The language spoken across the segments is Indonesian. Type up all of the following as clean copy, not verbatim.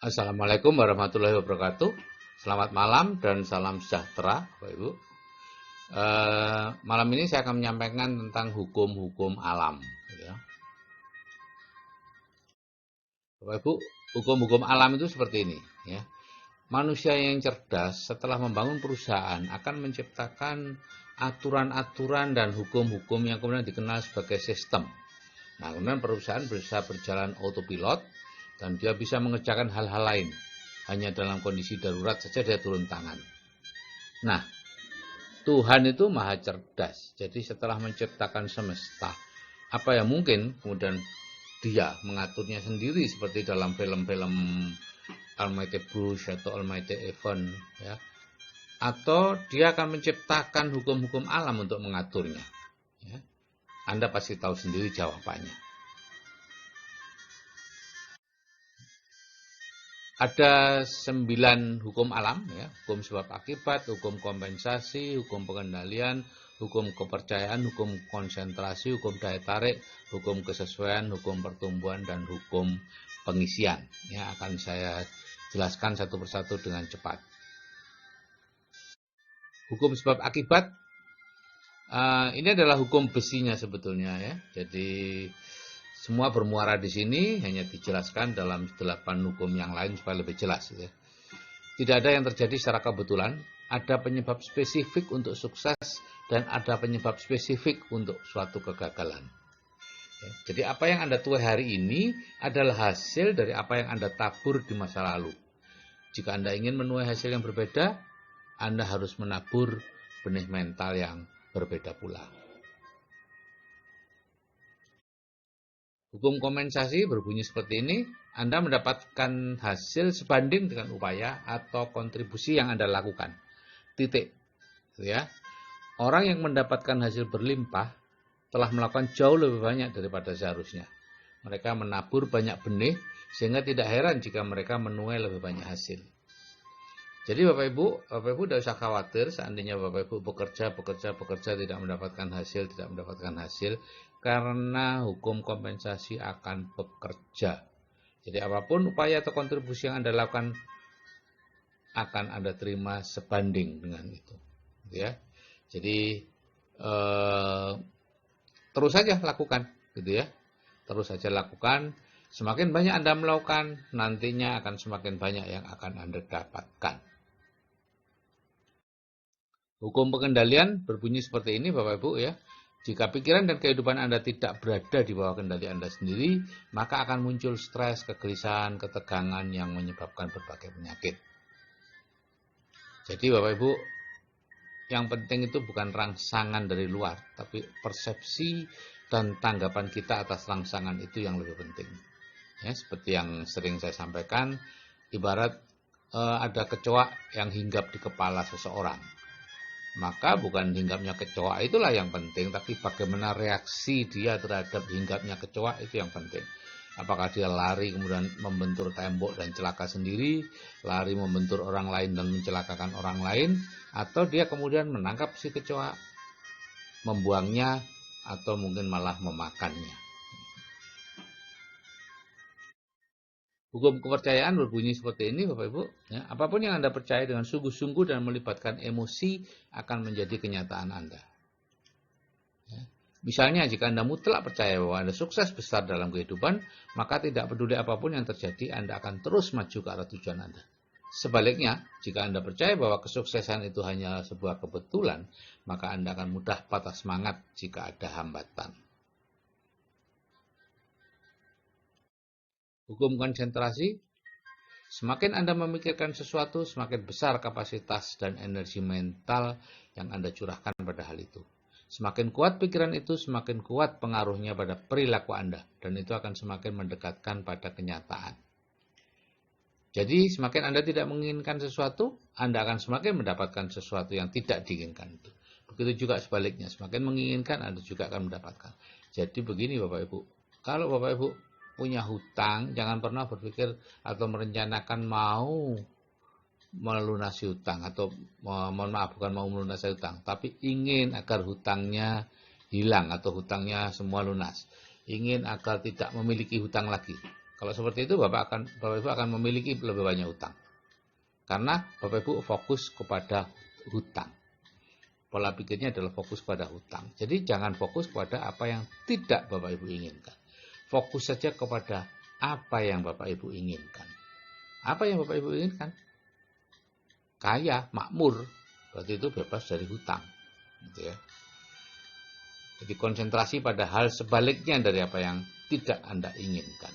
Assalamualaikum warahmatullahi wabarakatuh. Selamat malam dan salam sejahtera, Bapak Ibu. Malam ini saya akan menyampaikan tentang hukum-hukum alam. Ya. Bapak Ibu, hukum-hukum alam itu seperti ini. Ya. Manusia yang cerdas setelah membangun perusahaan akan menciptakan aturan-aturan dan hukum-hukum yang kemudian dikenal sebagai sistem. Nah, kemudian perusahaan bisa berjalan autopilot dan dia bisa mengerjakan hal-hal lain. Hanya dalam kondisi darurat saja dia turun tangan. Nah, Tuhan itu maha cerdas. Jadi setelah menciptakan semesta, apa yang mungkin kemudian dia mengaturnya sendiri seperti dalam film-film Almighty Bruce atau Almighty Event, ya. Atau dia akan menciptakan hukum-hukum alam untuk mengaturnya. Ya. Anda pasti tahu sendiri jawabannya. Ada 9 hukum alam, ya, hukum sebab akibat, hukum kompensasi, hukum pengendalian, hukum kepercayaan, hukum konsentrasi, hukum daya tarik, hukum kesesuaian, hukum pertumbuhan, dan hukum pengisian. Ya, akan saya jelaskan satu persatu dengan cepat. Hukum sebab akibat, ini adalah hukum besinya sebetulnya, ya. Jadi semua bermuara di sini, hanya dijelaskan dalam 8 hukum yang lain supaya lebih jelas. Ya. Tidak ada yang terjadi secara kebetulan, ada penyebab spesifik untuk sukses dan ada penyebab spesifik untuk suatu kegagalan. Ya. Jadi apa yang Anda tuai hari ini adalah hasil dari apa yang Anda tabur di masa lalu. Jika Anda ingin menuai hasil yang berbeda, Anda harus menabur benih mental yang berbeda pula. Hukum kompensasi berbunyi seperti ini, Anda mendapatkan hasil sebanding dengan upaya atau kontribusi yang Anda lakukan. Titik. Ya. Orang yang mendapatkan hasil berlimpah telah melakukan jauh lebih banyak daripada seharusnya. Mereka menabur banyak benih, sehingga tidak heran jika mereka menuai lebih banyak hasil. Jadi Bapak Ibu tidak usah khawatir seandainya Bapak Ibu bekerja tidak mendapatkan hasil, karena hukum kompensasi akan bekerja. Jadi apapun upaya atau kontribusi yang Anda lakukan akan Anda terima sebanding dengan itu. Ya. Jadi terus saja lakukan, gitu ya. Terus saja lakukan. Semakin banyak Anda melakukan, nantinya akan semakin banyak yang akan Anda dapatkan. Hukum pengendalian berbunyi seperti ini Bapak Ibu, ya. Jika pikiran dan kehidupan Anda tidak berada di bawah kendali Anda sendiri, maka akan muncul stres, kegelisahan, ketegangan yang menyebabkan berbagai penyakit. Jadi Bapak Ibu, yang penting itu bukan rangsangan dari luar, tapi persepsi dan tanggapan kita atas rangsangan itu yang lebih penting. Ya, seperti yang sering saya sampaikan, ibarat ada kecoa yang hinggap di kepala seseorang. Maka bukan hinggapnya kecoa itulah yang penting, tapi bagaimana reaksi dia terhadap hinggapnya kecoa itu yang penting. Apakah dia lari kemudian membentur tembok dan celaka sendiri, lari membentur orang lain dan mencelakakan orang lain, atau dia kemudian menangkap si kecoa, membuangnya, atau mungkin malah memakannya. Hukum kepercayaan berbunyi seperti ini Bapak Ibu. Ya, apapun yang Anda percaya dengan sungguh-sungguh dan melibatkan emosi akan menjadi kenyataan Anda. Ya. Misalnya jika Anda mutlak percaya bahwa Anda sukses besar dalam kehidupan, maka tidak peduli apapun yang terjadi, Anda akan terus maju ke arah tujuan Anda. Sebaliknya, jika Anda percaya bahwa kesuksesan itu hanya sebuah kebetulan, maka Anda akan mudah patah semangat jika ada hambatan. Hukum konsentrasi, semakin Anda memikirkan sesuatu, semakin besar kapasitas dan energi mental yang Anda curahkan pada hal itu. Semakin kuat pikiran itu, semakin kuat pengaruhnya pada perilaku Anda, dan itu akan semakin mendekatkan pada kenyataan. Jadi, semakin Anda tidak menginginkan sesuatu, Anda akan semakin mendapatkan sesuatu yang tidak diinginkan itu. Begitu juga sebaliknya, semakin menginginkan, Anda juga akan mendapatkan. Jadi begini Bapak Ibu, kalau Bapak Ibu punya hutang, jangan pernah berpikir atau merencanakan mau melunasi hutang, atau mohon maaf, bukan mau melunasi hutang, tapi ingin agar hutangnya hilang atau hutangnya semua lunas. Ingin agar tidak memiliki hutang lagi. Kalau seperti itu Bapak Ibu akan memiliki lebih banyak hutang. Karena Bapak Ibu fokus kepada hutang. Pola pikirnya adalah fokus pada hutang. Jadi jangan fokus pada apa yang tidak Bapak Ibu inginkan. Fokus saja kepada apa yang Bapak Ibu inginkan. Apa yang Bapak Ibu inginkan? Kaya, makmur. Berarti itu bebas dari hutang. Gitu ya. Jadi konsentrasi pada hal sebaliknya dari apa yang tidak Anda inginkan.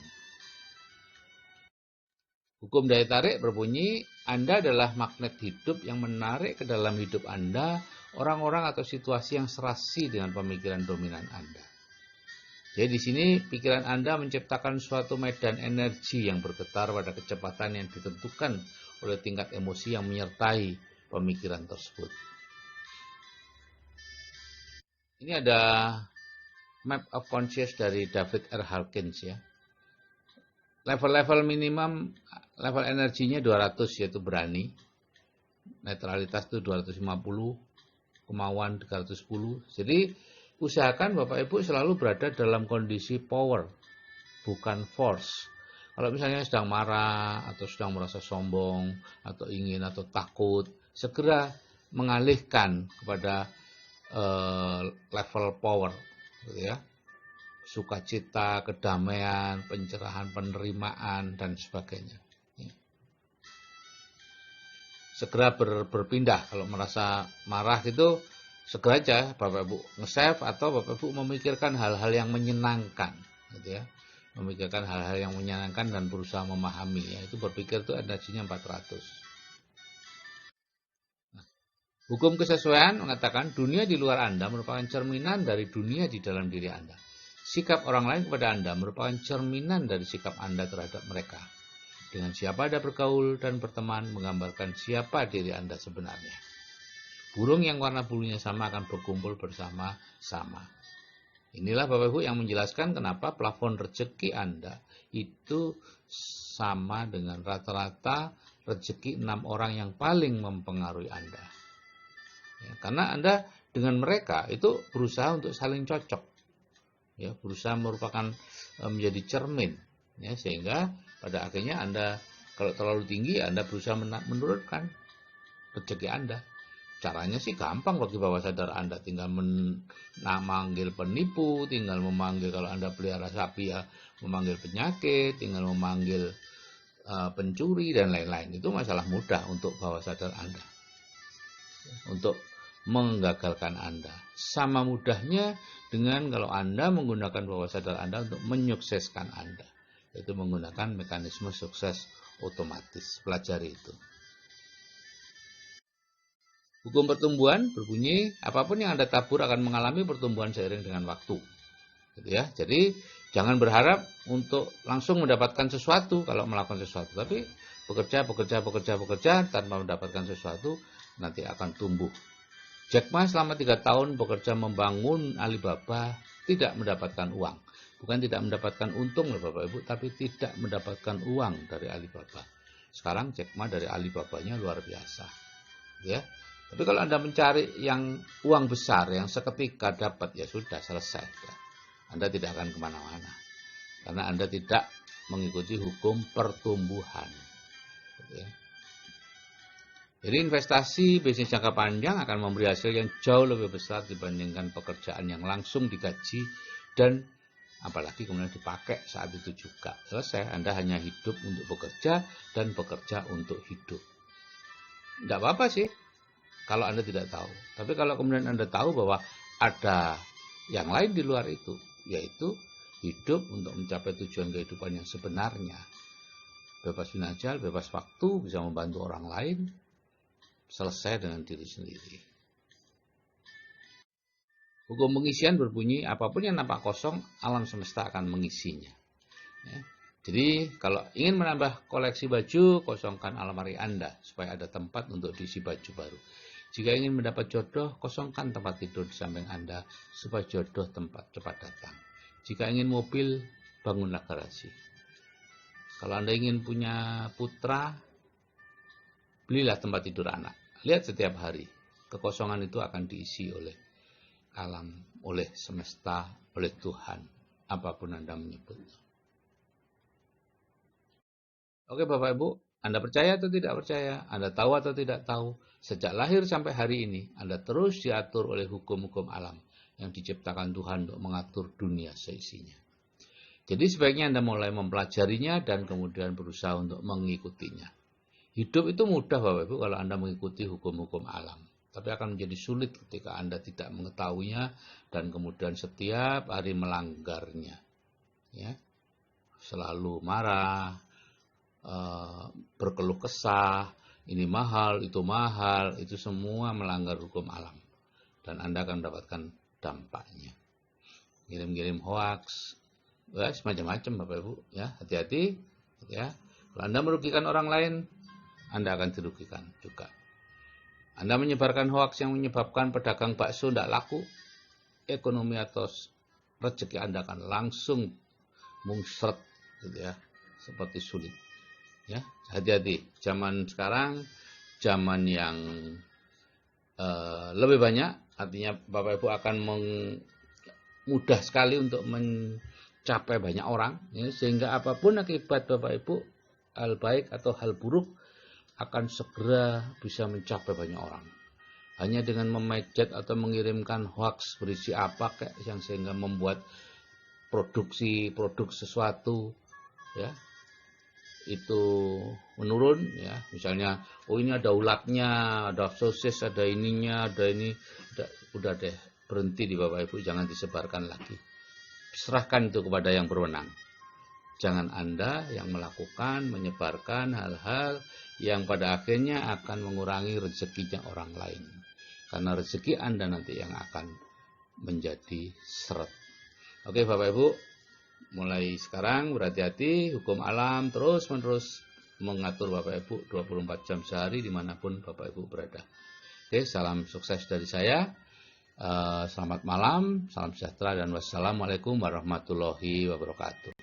Hukum daya tarik berbunyi, Anda adalah magnet hidup yang menarik ke dalam hidup Anda orang-orang atau situasi yang serasi dengan pemikiran dominan Anda. Jadi di sini pikiran Anda menciptakan suatu medan energi yang bergetar pada kecepatan yang ditentukan oleh tingkat emosi yang menyertai pemikiran tersebut. Ini ada Map of Conscious dari David R. Hawkins ya. Level-level minimum, level energinya 200 yaitu berani. Netralitas itu 250, kemauan 310. Jadi usahakan Bapak Ibu selalu berada dalam kondisi power, bukan force. Kalau misalnya sedang marah, atau sedang merasa sombong, atau ingin, atau takut, segera mengalihkan kepada level power, gitu ya. Sukacita, kedamaian, pencerahan, penerimaan, dan sebagainya. Segera berpindah. Kalau merasa marah gitu, segera aja Bapak Ibu nge-save atau Bapak Ibu memikirkan hal-hal yang menyenangkan, gitu ya. Memikirkan hal-hal yang menyenangkan dan berusaha memahami. Ya. Itu berpikir itu energinya 400. Nah, hukum kesesuaian mengatakan dunia di luar Anda merupakan cerminan dari dunia di dalam diri Anda. Sikap orang lain kepada Anda merupakan cerminan dari sikap Anda terhadap mereka. Dengan siapa Anda bergaul dan berteman menggambarkan siapa diri Anda sebenarnya. Burung yang warna bulunya sama akan berkumpul bersama-sama. Inilah Bapak Ibu yang menjelaskan kenapa plafon rezeki Anda itu sama dengan rata-rata rezeki 6 orang yang paling mempengaruhi Anda. Ya, karena Anda dengan mereka itu berusaha untuk saling cocok. Ya, berusaha merupakan menjadi cermin ya, sehingga pada akhirnya Anda kalau terlalu tinggi Anda berusaha menurunkan rezeki Anda. Caranya sih gampang bagi bawah sadar Anda, tinggal memanggil penipu, tinggal memanggil kalau Anda pelihara sapi ya memanggil penyakit, tinggal memanggil pencuri dan lain-lain. Itu masalah mudah untuk bawah sadar Anda. Untuk menggagalkan Anda. Sama mudahnya dengan kalau Anda menggunakan bawah sadar Anda untuk menyukseskan Anda. Yaitu menggunakan mekanisme sukses otomatis. Pelajari itu. Hukum pertumbuhan berbunyi, apapun yang Anda tabur akan mengalami pertumbuhan seiring dengan waktu. Gitu ya. Jadi jangan berharap untuk langsung mendapatkan sesuatu kalau melakukan sesuatu. Tapi bekerja tanpa mendapatkan sesuatu nanti akan tumbuh. Jack Ma selama 3 tahun bekerja membangun Alibaba tidak mendapatkan uang. Bukan tidak mendapatkan untung loh Bapak Ibu, tapi tidak mendapatkan uang dari Alibaba. Sekarang Jack Ma dari Alibabanya luar biasa. Ya. Tapi kalau Anda mencari yang uang besar, yang seketika dapat, ya sudah selesai. Ya. Anda tidak akan kemana-mana. Karena Anda tidak mengikuti hukum pertumbuhan. Ya. Jadi investasi bisnis jangka panjang akan memberi hasil yang jauh lebih besar dibandingkan pekerjaan yang langsung digaji dan apalagi kemudian dipakai saat itu juga. Selesai, Anda hanya hidup untuk bekerja dan bekerja untuk hidup. Tidak apa-apa sih kalau Anda tidak tahu. Tapi kalau kemudian Anda tahu bahwa ada yang lain di luar itu, yaitu hidup untuk mencapai tujuan kehidupan yang sebenarnya. Bebas finansial, bebas waktu, bisa membantu orang lain, selesai dengan diri sendiri. Hukum pengisian berbunyi, apapun yang nampak kosong, alam semesta akan mengisinya. Ya. Jadi, kalau ingin menambah koleksi baju, kosongkan almari Anda, supaya ada tempat untuk diisi baju baru. Jika ingin mendapat jodoh, kosongkan tempat tidur di samping Anda, supaya jodoh cepat datang. Jika ingin mobil, bangunlah garasi. Kalau Anda ingin punya putra, belilah tempat tidur anak. Lihat setiap hari, kekosongan itu akan diisi oleh alam, oleh semesta, oleh Tuhan, apapun Anda menyebut. Oke Bapak Ibu, Anda percaya atau tidak percaya? Anda tahu atau tidak tahu? Sejak lahir sampai hari ini, Anda terus diatur oleh hukum-hukum alam yang diciptakan Tuhan untuk mengatur dunia seisinya. Jadi sebaiknya Anda mulai mempelajarinya dan kemudian berusaha untuk mengikutinya. Hidup itu mudah Bapak Ibu kalau Anda mengikuti hukum-hukum alam. Tapi akan menjadi sulit ketika Anda tidak mengetahuinya dan kemudian setiap hari melanggarnya. Ya, selalu marah, berkeluh kesah, ini mahal, itu semua melanggar hukum alam. Dan Anda akan mendapatkan dampaknya. Ngirim-ngirim hoax, ya, semacam-macam Bapak Ibu, ya, hati-hati, ya. Kalau Anda merugikan orang lain, Anda akan dirugikan juga. Anda menyebarkan hoax yang menyebabkan pedagang bakso tidak laku, ekonomi atau rezeki Anda akan langsung mungsret, gitu ya, seperti sulit. Ya, hati-hati. Zaman sekarang, zaman yang lebih banyak, artinya Bapak Ibu akan mudah sekali untuk mencapai banyak orang, ya, sehingga apapun akibat Bapak Ibu, hal baik atau hal buruk akan segera bisa mencapai banyak orang. Hanya dengan memejat atau mengirimkan hoax berisi apa kayak yang sehingga membuat produk sesuatu, ya, itu menurun, ya. Misalnya, oh ini ada ulatnya, ada sosis, ada ininya, ada ini, udah deh, berhenti di Bapak Ibu, jangan disebarkan lagi. Serahkan itu kepada yang berwenang. Jangan Anda yang melakukan, menyebarkan hal-hal yang pada akhirnya akan mengurangi rezekinya orang lain. Karena rezeki Anda nanti yang akan menjadi seret. Oke Bapak Ibu, mulai sekarang berhati-hati, hukum alam terus-menerus mengatur Bapak Ibu 24 jam sehari dimanapun Bapak Ibu berada. Oke, salam sukses dari saya. Selamat malam, salam sejahtera dan wassalamualaikum warahmatullahi wabarakatuh.